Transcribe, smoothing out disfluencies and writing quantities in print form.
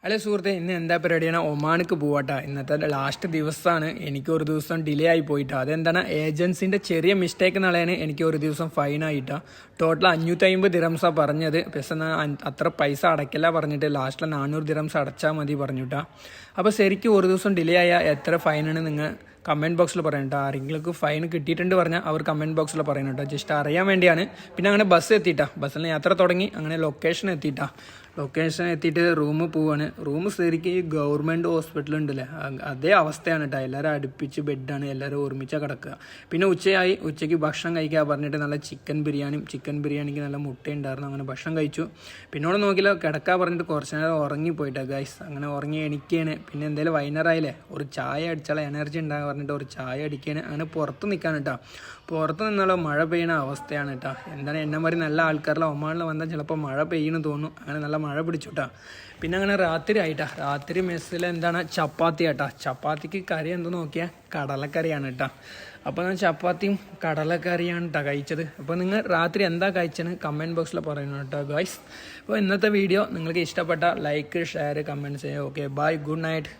അല്ലെ സുഹൃത്തെ, ഇന്ന് എന്താ പരിപാടിയാണ്? ഒമാനിക്ക് പോവാട്ടാ. ഇന്നത്തെ ലാസ്റ്റ് ദിവസമാണ്. എനിക്ക് ഒരു ദിവസം ഡിലേ ആയി പോയിട്ടാ. അതെന്താണ്, ഏജൻസിൻ്റെ ചെറിയ മിസ്റ്റേക്ക് എന്നുള്ളതാണ് എനിക്ക് ഒരു ദിവസം ഫൈനായിട്ടാ. ടോട്ടൽ 550 ദിറംസാണ് പറഞ്ഞത്. പക്ഷേ അത്ര പൈസ അടയ്ക്കല്ല പറഞ്ഞിട്ട് ലാസ്റ്റിൽ 400 ദിറംസ് അടച്ചാൽ മതി പറഞ്ഞിട്ടാ. അപ്പോൾ ശരിക്കും ഒരു ദിവസം ഡിലേ ആയാൽ എത്ര ഫൈനാണ് നിങ്ങൾ കമൻറ്റ് ബോക്സിൽ പറയണം കേട്ടോ. ആരെങ്കിലും ഫൈൻ കിട്ടിയിട്ടുണ്ട് പറഞ്ഞാൽ അവർ കമൻറ്റ് ബോക്സിൽ പറയണം കേട്ടോ. ജസ്റ്റ് അറിയാൻ വേണ്ടിയാണ്. പിന്നെ അങ്ങനെ ബസ് എത്തിയിട്ടാ. ബസ്സിൽ യാത്ര തുടങ്ങി. അങ്ങനെ ലൊക്കേഷൻ എത്തിയിട്ടാ. ലൊക്കേഷൻ എത്തിയിട്ട് റൂമിൽ പോവാണ്. റൂം ശരിക്കും ഈ ഗവൺമെൻറ് ഹോസ്പിറ്റൽ ഉണ്ടല്ലേ, അതേ അവസ്ഥയാണ് കേട്ടോ. എല്ലാവരും അടുപ്പിച്ച് ബെഡാണ്, എല്ലാവരും ഒരുമിച്ചാണ് കിടക്കുക. പിന്നെ ഉച്ചയ്ക്ക് ഭക്ഷണം കഴിക്കാൻ പറഞ്ഞിട്ട് നല്ല ചിക്കൻ ബിരിയാണിക്ക് നല്ല മുട്ട ഉണ്ടായിരുന്നു. അങ്ങനെ ഭക്ഷണം കഴിച്ചു. പിന്നെ അവിടെ നോക്കില്ല, കിടക്കാൻ പറഞ്ഞിട്ട് കുറച്ച് നേരം ഉറങ്ങിപ്പോയിട്ടാ ഗൈസ്. അങ്ങനെ ഉറങ്ങി എണിക്കുകയാണ്. പിന്നെ എന്തായാലും വൈകുന്നേരമായില്ലേ, ഒരു ചായ അടിച്ചാൽ എനർജി ഉണ്ടാകാൻ പറഞ്ഞിട്ട് ഒരു ചായ അടിക്കുകയാണ്. അങ്ങനെ പുറത്ത് നിൽക്കാൻ കേട്ടോ. പുറത്ത് നിന്നുള്ള മഴ പെയ്യുന്ന അവസ്ഥയാണ് കേട്ടോ. എന്താണ്, എന്നെ മാതിരി നല്ല ആൾക്കാരെല്ലാം ഒമാനിൽ വന്നാൽ ചിലപ്പോൾ മഴ പെയ്യണമെന്ന് തോന്നും. അങ്ങനെ നല്ല മഴ പിടിച്ചുട്ടാ. പിന്നെ അങ്ങനെ രാത്രി ആയിട്ടാ. രാത്രി മെസ്സിൽ എന്താണ്, ചപ്പാത്തി ആട്ടാ. ചപ്പാത്തിക്ക് കറി എന്ത് നോക്കിയാൽ കടലക്കറിയാണ് കേട്ടോ. അപ്പോൾ ഞാൻ ചപ്പാത്തിയും കടലക്കറിയാണ് കേട്ടോ കഴിച്ചത്. അപ്പോൾ നിങ്ങൾ രാത്രി എന്താ കഴിച്ചതെന്ന് കമൻറ്റ് ബോക്സിൽ പറയുന്നു കേട്ടോ ഗൈസ്. അപ്പോൾ ഇന്നത്തെ വീഡിയോ നിങ്ങൾക്ക് ഇഷ്ടപ്പെട്ട ലൈക്ക്, ഷെയർ, കമൻറ്റ്സ് ചെയ്യുക. Okay, bye, good night.